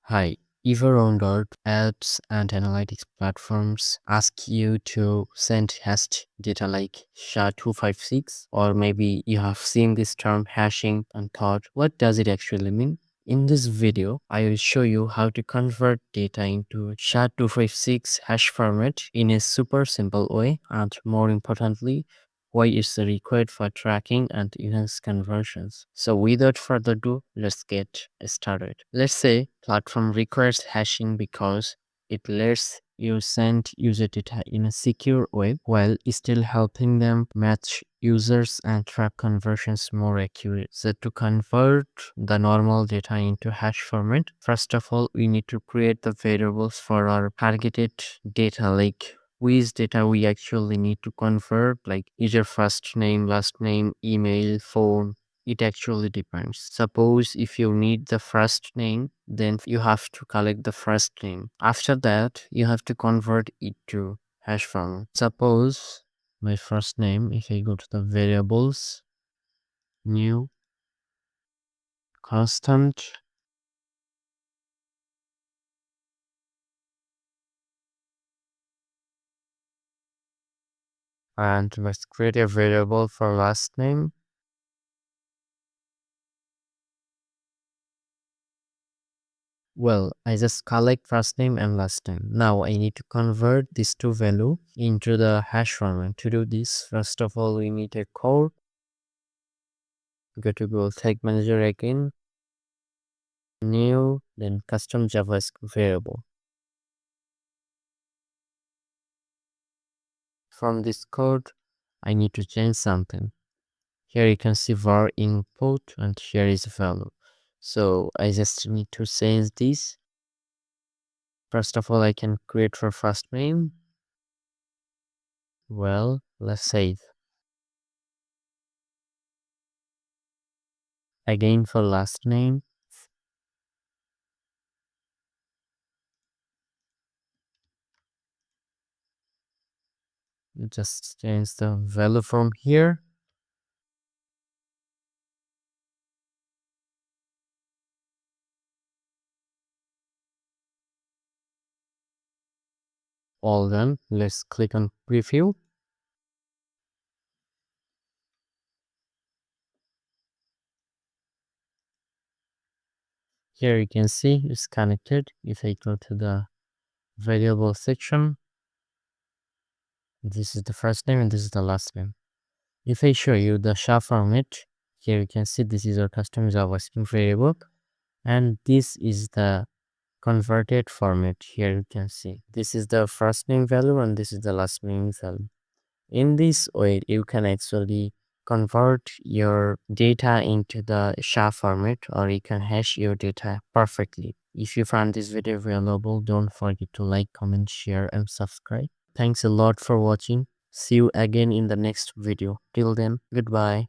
Hi, ever wondered ads and analytics platforms ask you to send hashed data like SHA256, or maybe you have seen this term hashing and thought, what does it actually mean? In this video, I will show you how to convert data into SHA256 hash format in a super simple way, and more importantly, why it's required for tracking and enhanced conversions. So without further ado, let's get started. Let's say platform requires hashing because it lets you send user data in a secure way while still helping them match users and track conversions more accurate. So to convert the normal data into hash format, first of all, we need to create the variables for our targeted data, like which data we actually need to convert, like user first name, last name, email, phone. It actually depends. Suppose if you need the first name, then you have to collect the first name. After that, you have to convert it to hash format. Suppose my first name, if I go to the variables, new, constant, and let's create a variable for last name. Well, I just collect first name and last name. Now I need to convert these two value into the hash format. To do this, first of all, we need a code. Go to Google Tag Manager again, new, then custom JavaScript variable. From this code, I need to change something. Here you can see var input and here is value. So I just need to change this. First of all, I can create for first name. Well, let's save. Again for last name. Just change the value from here. All done. Let's click on preview. Here you can see it's connected. If I go to the variable section, this is the first name and this is the last name. If I show you the SHA format, here you can see this is our custom JavaScript variable, and this is the converted format. Here you can see this is the first name value and this is the last name value. In this way, you can actually convert your data into the SHA format, or you can hash your data perfectly. If you found this video valuable, don't forget to like, comment, share, and subscribe. Thanks a lot for watching. See you again in the next video. Till then, goodbye.